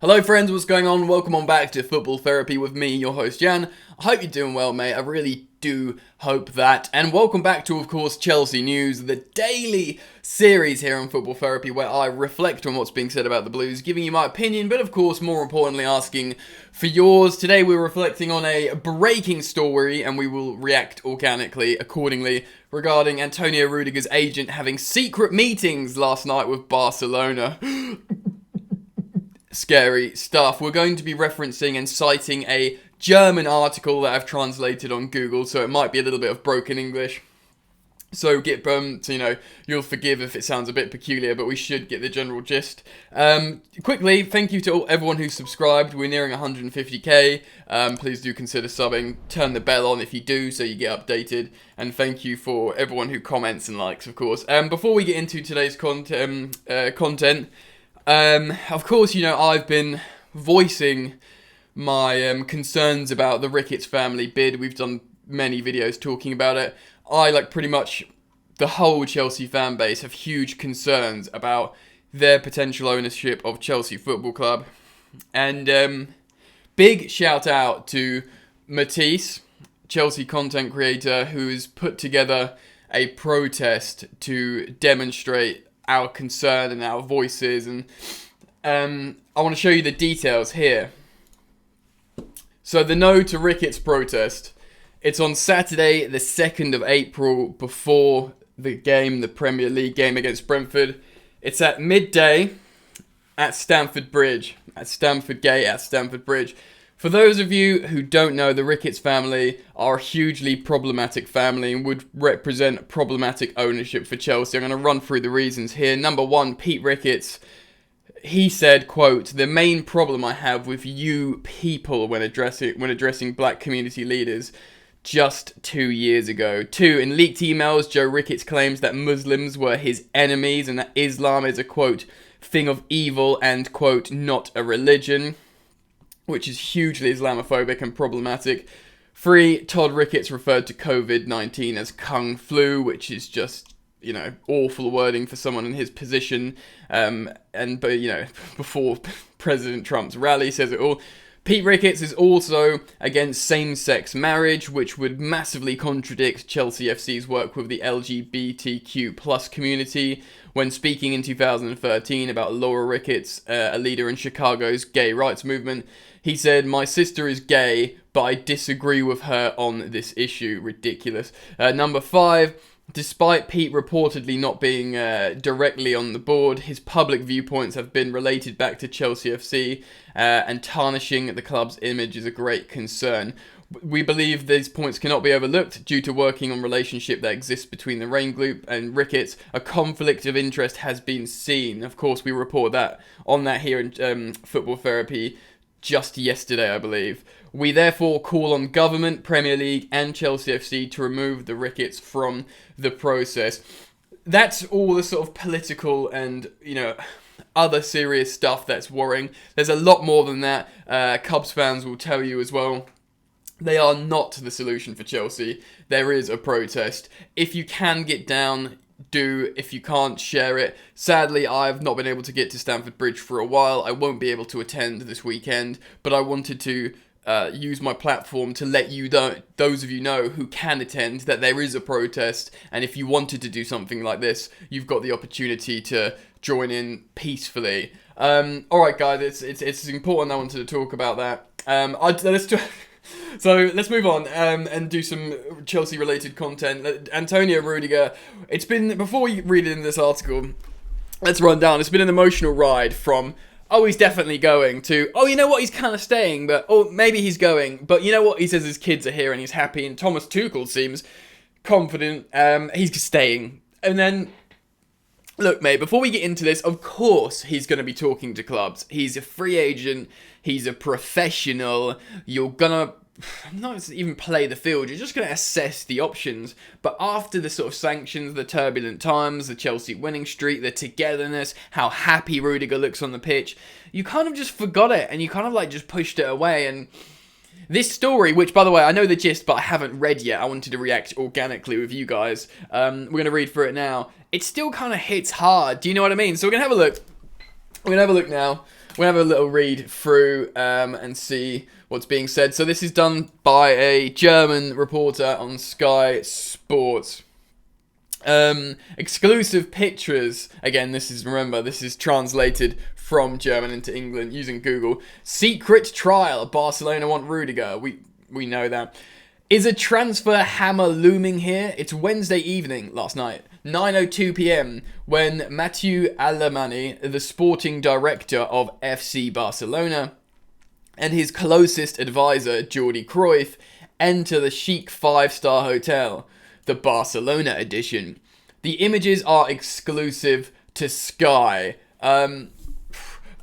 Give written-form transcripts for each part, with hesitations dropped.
Hello friends, what's going on? Welcome on back to Football Therapy with me, your host Jan. I hope you're doing well, mate. I really do hope that. And welcome back to, of course, Chelsea News, the daily series here on Football Therapy where I reflect on what's being said about the Blues, giving you my opinion, but of course, more importantly, asking for yours. Today we're reflecting on a breaking story, and we will react organically, accordingly, regarding Antonio Rudiger's agent having secret meetings last night with Barcelona. Scary stuff. We're going to be referencing and citing a German article that I've translated on Google, so it might be a little bit of broken English. So you'll forgive if it sounds a bit peculiar, but we should get the general gist. Quickly, thank you to everyone who's subscribed. We're nearing 150k. Please do consider subbing. Turn the bell on if you do, so you get updated. And thank you for everyone who comments and likes, of course. Before we get into today's content, of course, I've been voicing my concerns about the Ricketts family bid. We've done many videos talking about it. I, like pretty much the whole Chelsea fan base, have huge concerns about their potential ownership of Chelsea Football Club. And big shout out to Mateu, Chelsea content creator, who's put together a protest to demonstrate our concern and our voices, and I want to show you the details here. So the No to Ricketts protest, it's on Saturday the 2nd of April before the game, the Premier League game against Brentford. It's at midday at Stamford Bridge, at Stamford Gate, at Stamford Bridge. For those of you who don't know, the Ricketts family are a hugely problematic family and would represent problematic ownership for Chelsea. I'm going to run through the reasons here. Number one, Pete Ricketts, he said, quote, "The main problem I have with you people when addressing black community leaders just 2 years ago." 2, in leaked emails, Joe Ricketts claims that Muslims were his enemies and that Islam is a, quote, thing of evil and, quote, not a religion, which is hugely Islamophobic and problematic. 3, Todd Ricketts referred to COVID-19 as Kung Flu, which is just, awful wording for someone in his position. Before President Trump's rally says it all. Pete Ricketts is also against same-sex marriage, which would massively contradict Chelsea F.C.'s work with the LGBTQ+ community. When speaking in 2013 about Laura Ricketts, a leader in Chicago's gay rights movement, he said, "My sister is gay, but I disagree with her on this issue." Ridiculous. Number 5, despite Pete reportedly not being directly on the board, his public viewpoints have been related back to Chelsea FC, and tarnishing the club's image is a great concern. We believe these points cannot be overlooked due to working on relationship that exists between the Rain Group and Ricketts. A conflict of interest has been seen. Of course, we report that here in Football Therapy just yesterday, I believe. We therefore call on government, Premier League and Chelsea FC to remove the Ricketts from the process. That's all the sort of political and, other serious stuff that's worrying. There's a lot more than that. Cubs fans will tell you as well. They are not the solution for Chelsea. There is a protest. If you can get down, do. If you can't, share it. Sadly, I've not been able to get to Stamford Bridge for a while. I won't be able to attend this weekend, but I wanted to use my platform to let you know, those of you know who can attend, that there is a protest, and if you wanted to do something like this, you've got the opportunity to join in peacefully. Alright guys, it's important. I wanted to talk about that. So let's move on and do some Chelsea-related content. Antonio Rudiger, it's been, before we read it in this article, let's run down. It's been an emotional ride from, oh, he's definitely going, to, oh, you know what, he's kind of staying, but, oh, maybe he's going, but you know what, he says his kids are here and he's happy, and Thomas Tuchel seems confident, he's staying. And then, look, mate, before we get into this, of course he's going to be talking to clubs. He's a free agent. He's a professional. You're going to not even play the field. You're just going to assess the options. But after the sort of sanctions, the turbulent times, the Chelsea winning streak, the togetherness, how happy Rudiger looks on the pitch, you kind of just forgot it. And you kind of just pushed it away. And this story, which, by the way, I know the gist, but I haven't read yet. I wanted to react organically with you guys. We're going to read through it now. It still kind of hits hard. Do you know what I mean? So we're going to have a look. We're going to have a look now. we'll have a little read through and see what's being said. So this is done by a German reporter on Sky Sports. Exclusive pictures. Again, this is translated from German into England using Google. Secret trial. Barcelona want Rudiger. We know that. Is a transfer hammer looming here? It's Wednesday evening, last night, 9:02 p.m, when Mateu Alemany, the sporting director of FC Barcelona, and his closest advisor, Jordi Cruyff, enter the chic 5-star hotel, the Barcelona Edition. The images are exclusive to Sky.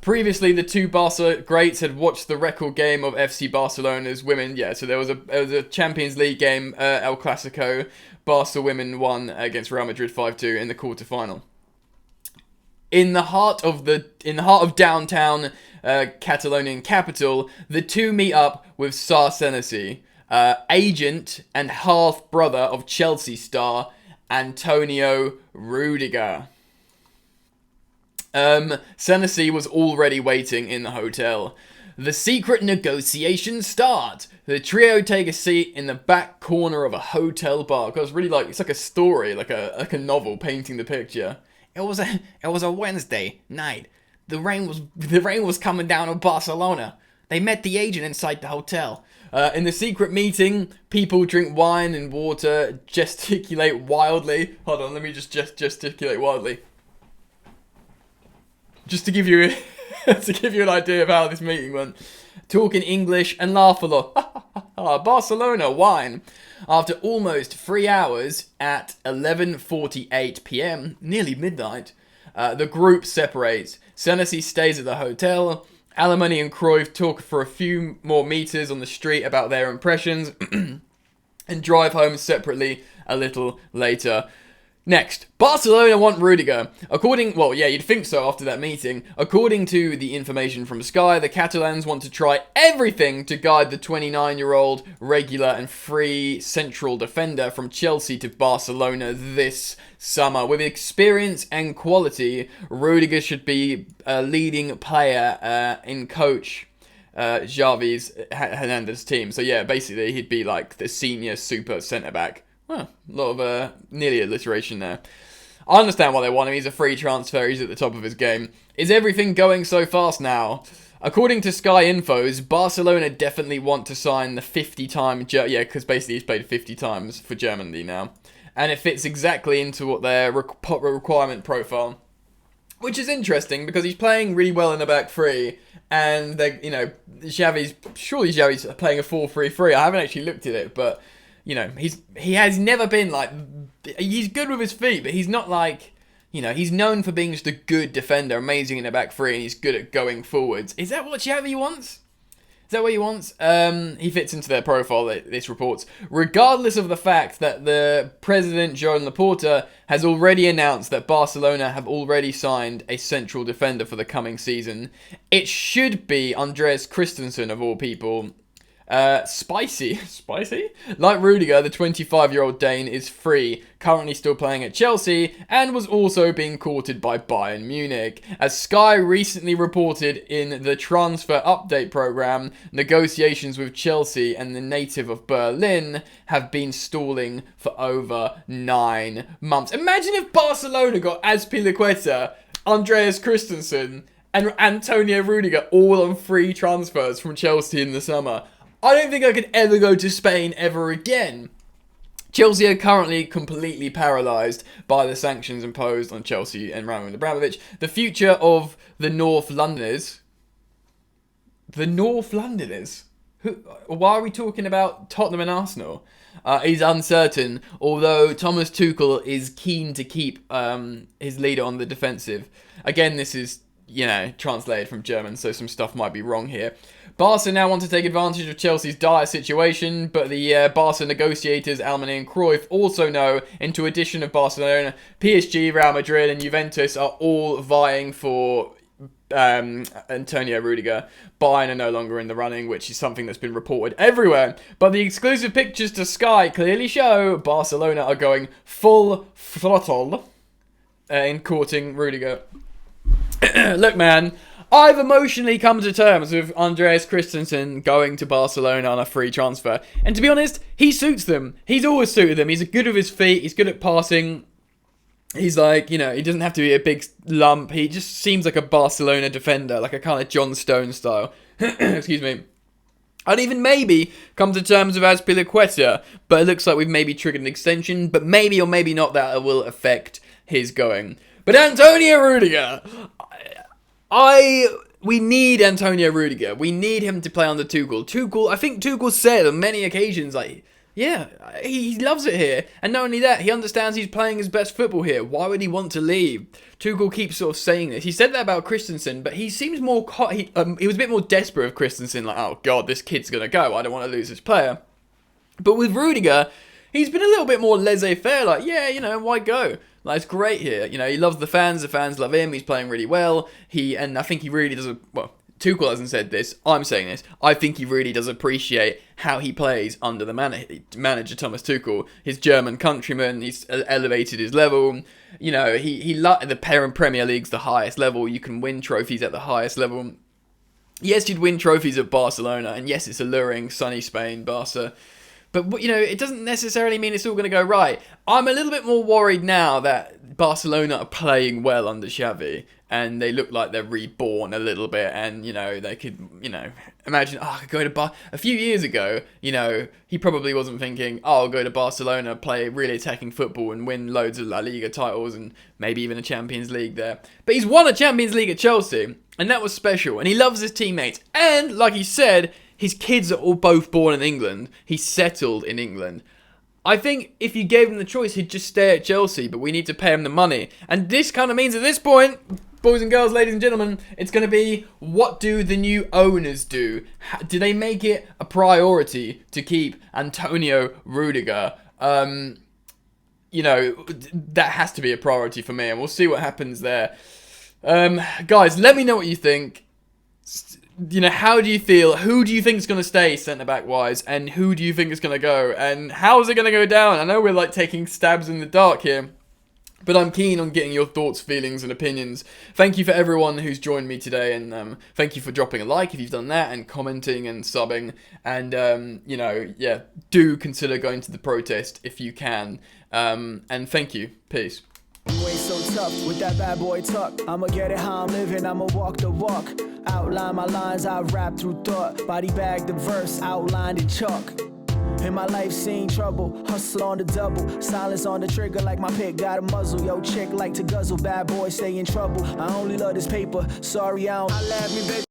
Previously, the two Barca greats had watched the record game of FC Barcelona's women. Yeah, so there was a Champions League game, El Clasico. Barca women won against Real Madrid 5-2 in the quarterfinal. In the heart of downtown Catalonian capital, the two meet up with Sar Senesi, agent and half brother of Chelsea star Antonio Rudiger. Senesi was already waiting in the hotel. The secret negotiations start. The trio take a seat in the back corner of a hotel bar. Because really it's like a story, like a novel painting the picture. It was a Wednesday night. The rain was coming down on Barcelona. They met the agent inside the hotel. In the secret meeting, people drink wine and water, gesticulate wildly. Hold on, let me just gesticulate wildly. Just to give you an idea of how this meeting went. Talk in English and laugh a lot. Barcelona wine. After almost 3 hours at 11:48 p.m, nearly midnight, the group separates. Senesi stays at the hotel. Alemany and Cruyff talk for a few more meters on the street about their impressions and drive home separately a little later. Next, Barcelona want Rudiger. You'd think so after that meeting. According to the information from Sky, the Catalans want to try everything to guide the 29-year-old regular and free central defender from Chelsea to Barcelona this summer. With experience and quality, Rudiger should be a leading player in coach Xavi Hernandez's team. So yeah, basically he'd be like the senior super centre-back. Well, a lot of nearly alliteration there. I understand why they want him. He's a free transfer. He's at the top of his game. Is everything going so fast now? According to Sky Infos, Barcelona definitely want to sign the 50-time... because basically he's played 50 times for Germany now. And it fits exactly into what their requirement profile. Which is interesting, because he's playing really well in the back three. And, Xavi's playing a 4-3-3. I haven't actually looked at it, but... he has never been he's good with his feet, but he's not he's known for being just a good defender, amazing in the back three, and he's good at going forwards. Is that what Xavi wants? Is that what he wants? He fits into their profile, this reports. Regardless of the fact that the president, Joan Laporta, has already announced that Barcelona have already signed a central defender for the coming season, it should be Andreas Christensen, of all people. Spicy? Like Rudiger, the 25-year-old Dane is free, currently still playing at Chelsea, and was also being courted by Bayern Munich. As Sky recently reported in the transfer update program, negotiations with Chelsea and the native of Berlin have been stalling for over 9 months. Imagine if Barcelona got Azpilicueta, Andreas Christensen, and Antonio Rudiger all on free transfers from Chelsea in the summer. I don't think I could ever go to Spain ever again. Chelsea are currently completely paralysed by the sanctions imposed on Chelsea and Roman Abramovich. The future of the North Londoners... The North Londoners? Why are we talking about Tottenham and Arsenal? Is uncertain, although Thomas Tuchel is keen to keep his leader on the defensive. Again, this is, translated from German, so some stuff might be wrong here. Barca now want to take advantage of Chelsea's dire situation, but the Barca negotiators, Alemany and Cruyff, also know, into addition of Barcelona, PSG, Real Madrid and Juventus are all vying for Antonio Rudiger. Bayern are no longer in the running, which is something that's been reported everywhere. But the exclusive pictures to Sky clearly show Barcelona are going full throttle in courting Rudiger. Look, man, I've emotionally come to terms with Andreas Christensen going to Barcelona on a free transfer. And to be honest, he suits them. He's always suited them. He's good with his feet. He's good at passing. He's like, he doesn't have to be a big lump. He just seems like a Barcelona defender, like a kind of John Stone style. Excuse me. I'd even maybe come to terms with Azpilicueta, but it looks like we've maybe triggered an extension, but maybe or maybe not that will affect his going. But Antonio Rudiger, we need Antonio Rudiger. We need him to play under Tuchel. I think Tuchel said on many occasions, like, yeah, he loves it here. And not only that, he understands he's playing his best football here. Why would he want to leave? Tuchel keeps sort of saying this. He said that about Christensen, but he seems more... he was a bit more desperate of Christensen, like, oh, God, this kid's going to go. I don't want to lose this player. But with Rudiger, he's been a little bit more laissez-faire, like, yeah, why go? Like, it's great here. He loves the fans love him, he's playing really well. And I think he really does... Tuchel hasn't said this, I'm saying this. I think he really does appreciate how he plays under the manager Thomas Tuchel. His German countryman, he's elevated his level. The Premier League's the highest level. You can win trophies at the highest level. Yes, you'd win trophies at Barcelona, and yes, it's alluring, sunny Spain, Barca. But, it doesn't necessarily mean it's all going to go right. I'm a little bit more worried now that Barcelona are playing well under Xavi, and they look like they're reborn a little bit, and, they could, imagine, I could go to a few years ago, he probably wasn't thinking, I'll go to Barcelona, play really attacking football and win loads of La Liga titles and maybe even a Champions League there. But he's won a Champions League at Chelsea, and that was special, and he loves his teammates, and, like he said, his kids are all both born in England. He's settled in England. I think if you gave him the choice, he'd just stay at Chelsea, but we need to pay him the money. And this kind of means at this point, boys and girls, ladies and gentlemen, it's going to be, what do the new owners do? Do they make it a priority to keep Antonio Rudiger? That has to be a priority for me, and we'll see what happens there. Guys, let me know what you think. How do you feel? Who do you think is going to stay centre-back wise? And who do you think is going to go? And how is it going to go down? I know we're taking stabs in the dark here, but I'm keen on getting your thoughts, feelings and opinions. Thank you for everyone who's joined me today, and thank you for dropping a like if you've done that, and commenting and subbing. And, do consider going to the protest if you can. And thank you. Peace. You ain't so tough with that bad boy tuck. I'ma get it how I'm living, I'ma walk the walk. Outline my lines, I rap through thought. Body bag the verse, outlined in chalk. In my life seen trouble, hustle on the double. Silence on the trigger like my pick got a muzzle. Yo, chick like to guzzle, bad boy stay in trouble. I only love this paper, sorry I don't. I laugh me, baby.